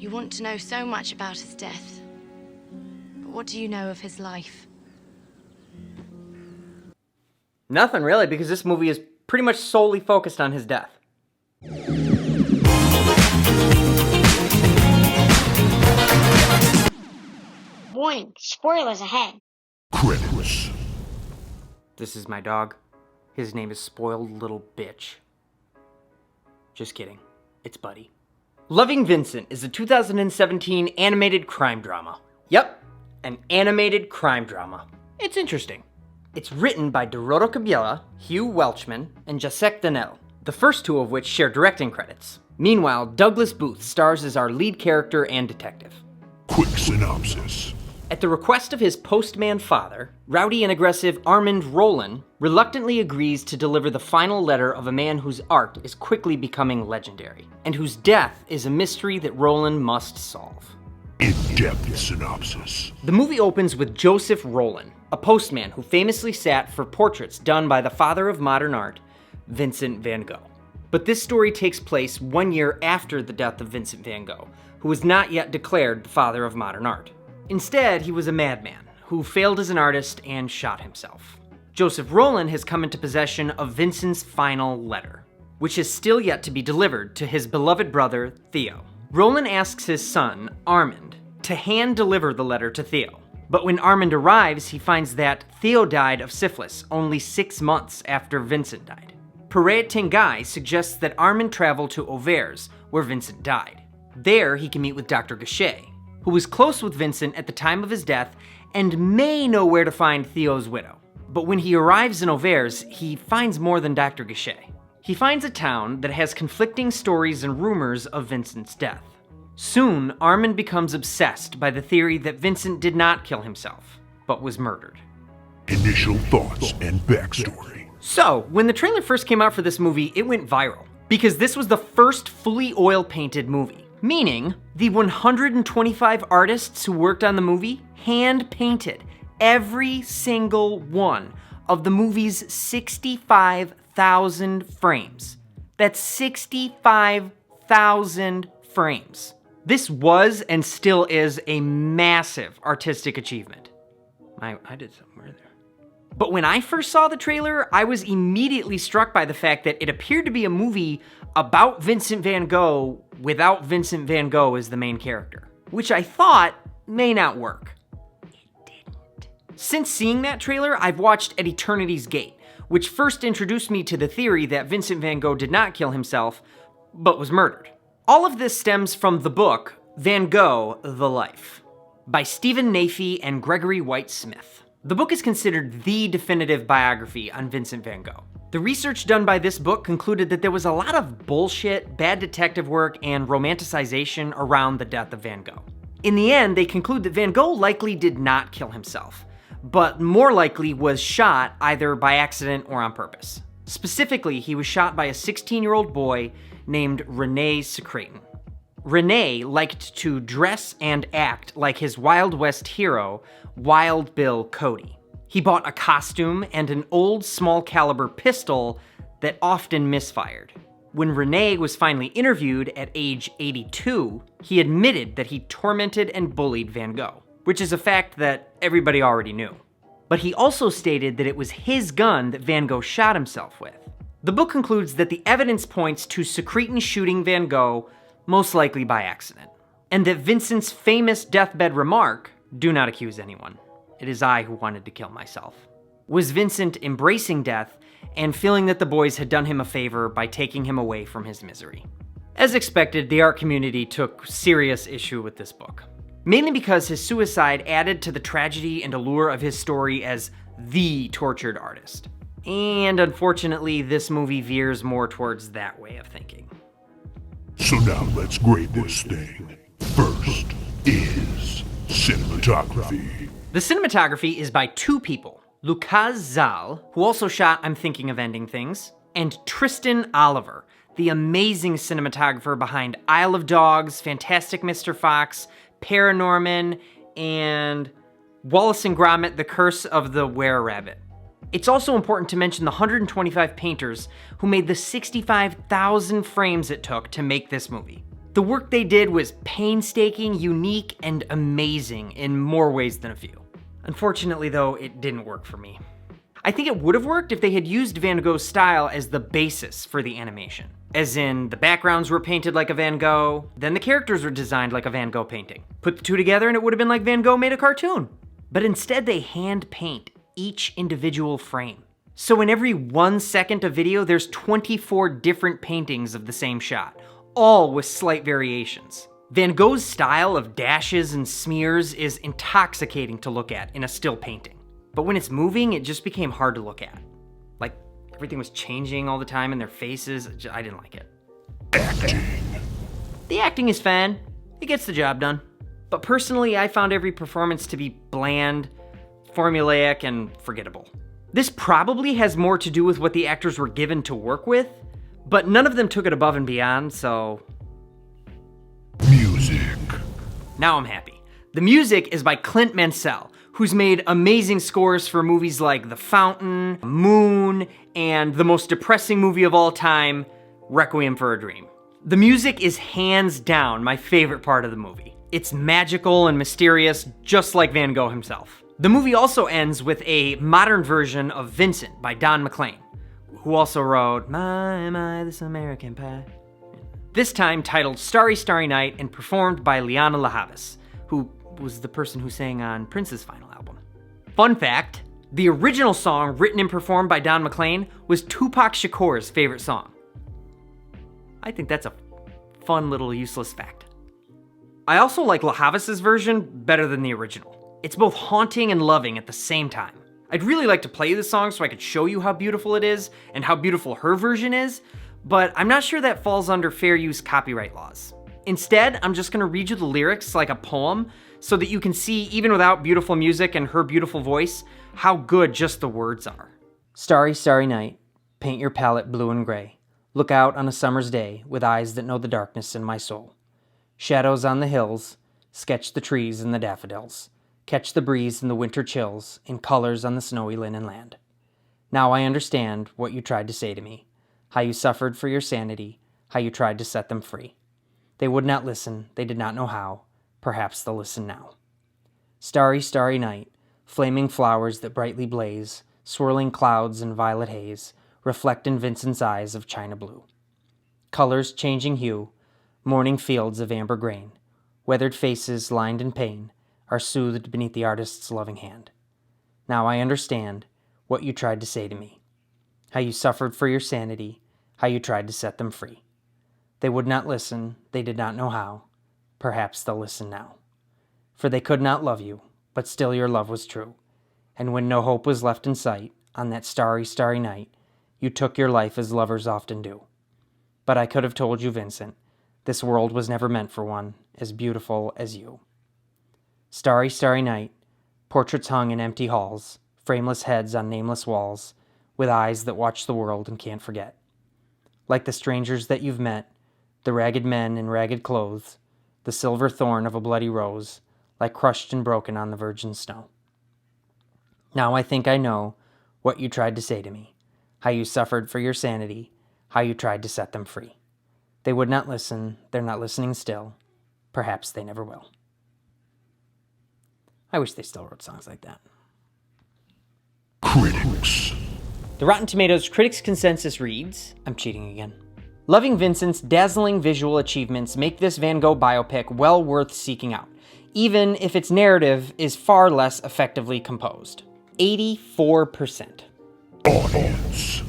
You want to know so much about his death. But what do you know of his life? Nothing really, because this movie is pretty much solely focused on his death. Warning, spoilers ahead. Credits. This is my dog. His name is Spoiled Little Bitch. Just kidding. It's Buddy. Loving Vincent is a 2017 animated crime drama. Yep, an animated crime drama. It's interesting. It's written by Dorota Cabela, Hugh Welchman, and Jacek Donnell, the first two of which share directing credits. Meanwhile, Douglas Booth stars as our lead character and detective. Quick synopsis. At the request of his postman father, rowdy and aggressive Armand Roland reluctantly agrees to deliver the final letter of a man whose art is quickly becoming legendary, and whose death is a mystery that Roland must solve. In-depth synopsis. The movie opens with Joseph Roland, a postman who famously sat for portraits done by the father of modern art, Vincent van Gogh. But this story takes place 1 year after the death of Vincent van Gogh, who was not yet declared the father of modern art. Instead, he was a madman who failed as an artist and shot himself. Joseph Roland has come into possession of Vincent's final letter, which is still yet to be delivered to his beloved brother, Theo. Roland asks his son, Armand, to hand-deliver the letter to Theo. But when Armand arrives, he finds that Theo died of syphilis only 6 months after Vincent died. Pere Tengai suggests that Armand travel to Auvers, where Vincent died. There, he can meet with Dr. Gachet, who was close with Vincent at the time of his death and may know where to find Theo's widow. But when he arrives in Auvers, he finds more than Dr. Gachet. He finds a town that has conflicting stories and rumors of Vincent's death. Soon, Armand becomes obsessed by the theory that Vincent did not kill himself, but was murdered. Initial thoughts and backstory. So, when the trailer first came out for this movie, it went viral, because this was the first fully oil-painted movie. Meaning, the 125 artists who worked on the movie hand-painted every single one of the movie's 65,000 frames. That's 65,000 frames. This was and still is a massive artistic achievement. I did something weird there. But when I first saw the trailer, I was immediately struck by the fact that it appeared to be a movie about Vincent van Gogh without Vincent van Gogh as the main character, which I thought may not work. It didn't. Since seeing that trailer, I've watched At Eternity's Gate, which first introduced me to the theory that Vincent van Gogh did not kill himself, but was murdered. All of this stems from the book, Van Gogh, The Life, by Stephen Nafee and Gregory White Smith. The book is considered the definitive biography on Vincent van Gogh. The research done by this book concluded that there was a lot of bullshit, bad detective work, and romanticization around the death of Van Gogh. In the end, they conclude that Van Gogh likely did not kill himself, but more likely was shot either by accident or on purpose. Specifically, he was shot by a 16-year-old boy named Rene Secretan. Rene liked to dress and act like his Wild West hero, Wild Bill Cody. He bought a costume and an old small caliber pistol that often misfired. When Rene was finally interviewed at age 82, he admitted that he tormented and bullied Van Gogh, which is a fact that everybody already knew. But he also stated that it was his gun that Van Gogh shot himself with. The book concludes that the evidence points to Secretan shooting Van Gogh, most likely by accident, and that Vincent's famous deathbed remark, "Do not accuse anyone. It is I who wanted to kill myself," was Vincent embracing death and feeling that the boys had done him a favor by taking him away from his misery. As expected, the art community took serious issue with this book, mainly because his suicide added to the tragedy and allure of his story as the tortured artist. And unfortunately, this movie veers more towards that way of thinking. So now let's grade this thing. First is cinematography. The cinematography is by two people, Lucas Zal, who also shot I'm Thinking of Ending Things, and Tristan Oliver, the amazing cinematographer behind Isle of Dogs, Fantastic Mr. Fox, Paranorman, and Wallace and Gromit, The Curse of the Were-Rabbit. It's also important to mention the 125 painters who made the 65,000 frames it took to make this movie. The work they did was painstaking, unique, and amazing in more ways than a few. Unfortunately, though, it didn't work for me. I think it would have worked if they had used Van Gogh's style as the basis for the animation. As in, the backgrounds were painted like a Van Gogh, then the characters were designed like a Van Gogh painting. Put the two together and it would have been like Van Gogh made a cartoon. But instead they hand paint each individual frame. So in every 1 second of video, there's 24 different paintings of the same shot, all with slight variations. Van Gogh's style of dashes and smears is intoxicating to look at in a still painting. But when it's moving, it just became hard to look at. Like, everything was changing all the time in their faces. I didn't like it. Acting. The acting is fine. It gets the job done. But personally, I found every performance to be bland, formulaic, and forgettable. This probably has more to do with what the actors were given to work with, but none of them took it above and beyond, so... Music. Now I'm happy. The music is by Clint Mansell, who's made amazing scores for movies like The Fountain, Moon, and the most depressing movie of all time, Requiem for a Dream. The music is hands down my favorite part of the movie. It's magical and mysterious, just like Van Gogh himself. The movie also ends with a modern version of Vincent by Don McLean, who also wrote My, This American Pie. This time titled Starry, Starry Night and performed by Liana LaHavis, who was the person who sang on Prince's final album. Fun fact, the original song written and performed by Don McLean was Tupac Shakur's favorite song. I think that's a fun little useless fact. I also like LaHavis's version better than the original. It's both haunting and loving at the same time. I'd really like to play the song so I could show you how beautiful it is and how beautiful her version is, but I'm not sure that falls under fair use copyright laws. Instead, I'm just gonna read you the lyrics like a poem so that you can see, even without beautiful music and her beautiful voice, how good just the words are. Starry, starry night, paint your palette blue and gray. Look out on a summer's day with eyes that know the darkness in my soul. Shadows on the hills, sketch the trees and the daffodils. Catch the breeze and the winter chills in colors on the snowy linen land. Now I understand what you tried to say to me, how you suffered for your sanity, how you tried to set them free. They would not listen, they did not know how. Perhaps they'll listen now. Starry, starry night, flaming flowers that brightly blaze, swirling clouds and violet haze, reflect in Vincent's eyes of china blue. Colors changing hue, morning fields of amber grain, weathered faces lined in pain, are soothed beneath the artist's loving hand. Now I understand what you tried to say to me, how you suffered for your sanity, how you tried to set them free. They would not listen, they did not know how. Perhaps they'll listen now. For they could not love you, but still your love was true. And when no hope was left in sight, on that starry, starry night, you took your life as lovers often do. But I could have told you, Vincent, this world was never meant for one as beautiful as you. Starry, starry night, portraits hung in empty halls, frameless heads on nameless walls, with eyes that watch the world and can't forget. Like the strangers that you've met, the ragged men in ragged clothes, the silver thorn of a bloody rose, like crushed and broken on the virgin snow. Now I think I know what you tried to say to me, how you suffered for your sanity, how you tried to set them free. They would not listen, they're not listening still. Perhaps they never will. I wish they still wrote songs like that. Critics. The Rotten Tomatoes critics' consensus reads, I'm cheating again. Loving Vincent's dazzling visual achievements make this Van Gogh biopic well worth seeking out, even if its narrative is far less effectively composed. 84%. Audience.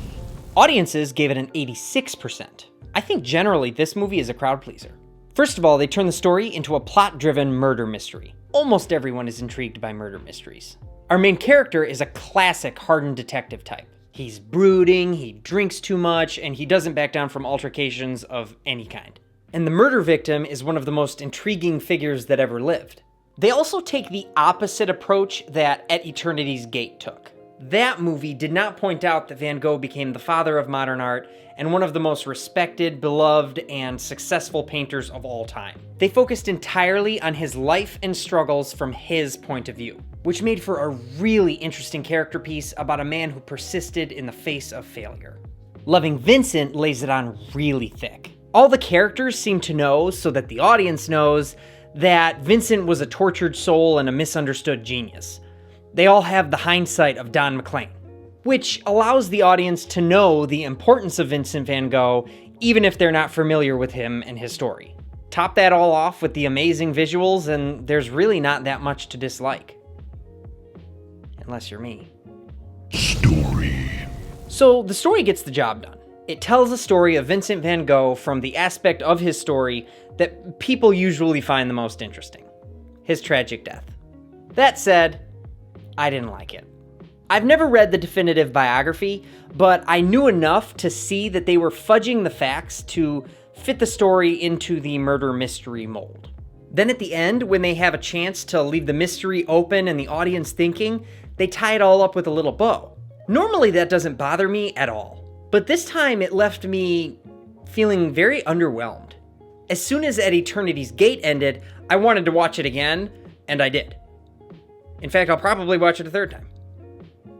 Audiences gave it an 86%. I think generally this movie is a crowd pleaser. First of all, they turn the story into a plot-driven murder mystery. Almost everyone is intrigued by murder mysteries. Our main character is a classic hardened detective type. He's brooding, he drinks too much, and he doesn't back down from altercations of any kind. And the murder victim is one of the most intriguing figures that ever lived. They also take the opposite approach that At Eternity's Gate took. That movie did not point out that Van Gogh became the father of modern art and one of the most respected, beloved, and successful painters of all time. They focused entirely on his life and struggles from his point of view, which made for a really interesting character piece about a man who persisted in the face of failure. Loving Vincent lays it on really thick. All the characters seem to know, so that the audience knows, that Vincent was a tortured soul and a misunderstood genius. They all have the hindsight of Don McLean, which allows the audience to know the importance of Vincent van Gogh, even if they're not familiar with him and his story. Top that all off with the amazing visuals, and there's really not that much to dislike. Unless you're me. Story. So the story gets the job done. It tells a story of Vincent van Gogh from the aspect of his story that people usually find the most interesting: his tragic death. That said, I didn't like it. I've never read the definitive biography, but I knew enough to see that they were fudging the facts to fit the story into the murder mystery mold. Then at the end, when they have a chance to leave the mystery open and the audience thinking, they tie it all up with a little bow. Normally that doesn't bother me at all, but this time it left me feeling very underwhelmed. As soon as At Eternity's Gate ended, I wanted to watch it again, and I did. In fact, I'll probably watch it a third time.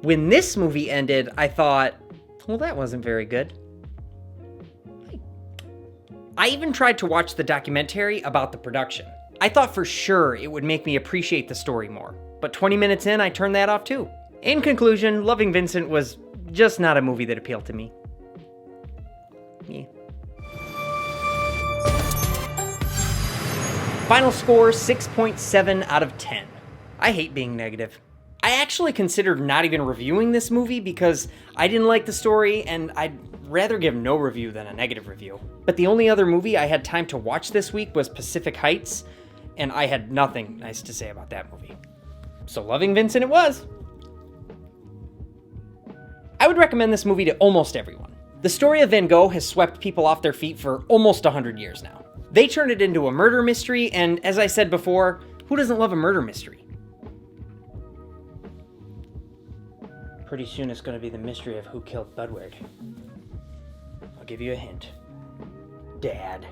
When this movie ended, I thought, well, that wasn't very good. I even tried to watch the documentary about the production. I thought for sure it would make me appreciate the story more, but 20 minutes in, I turned that off too. In conclusion, Loving Vincent was just not a movie that appealed to me. Yeah. Final score, 6.7 out of 10. I hate being negative. I actually considered not even reviewing this movie because I didn't like the story, and I'd rather give no review than a negative review. But the only other movie I had time to watch this week was Pacific Heights, and I had nothing nice to say about that movie. So Loving Vincent it was. I would recommend this movie to almost everyone. The story of Van Gogh has swept people off their feet for almost 100 years now. They turned it into a murder mystery, and as I said before, who doesn't love a murder mystery? Pretty soon it's going to be the mystery of who killed Budward. I'll give you a hint. Dad.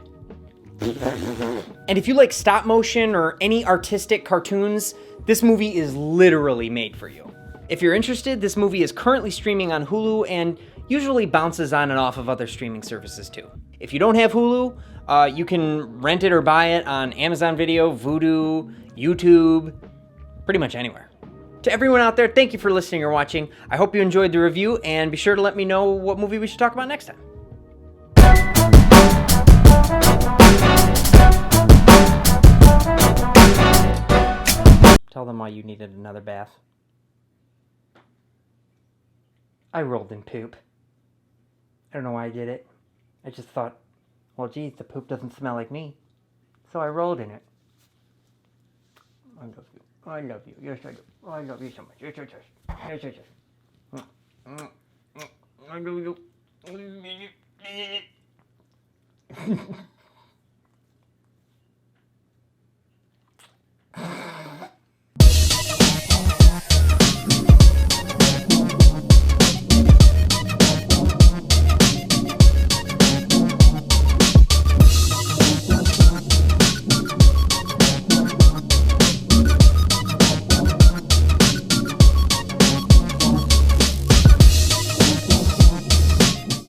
And if you like stop motion or any artistic cartoons, this movie is literally made for you. If you're interested, this movie is currently streaming on Hulu and usually bounces on and off of other streaming services too. If you don't have Hulu, you can rent it or buy it on Amazon Video, Vudu, YouTube, pretty much anywhere. To everyone out there, thank you for listening or watching. I hope you enjoyed the review, and be sure to let me know what movie we should talk about next time. Tell them why you needed another bath. I rolled in poop. I don't know why I did it. I just thought, well, geez, the poop doesn't smell like me. So I rolled in it. I love you. I love you. Yes, I do. I love you so much. Yes, yes, yes. Yes, yes, yes.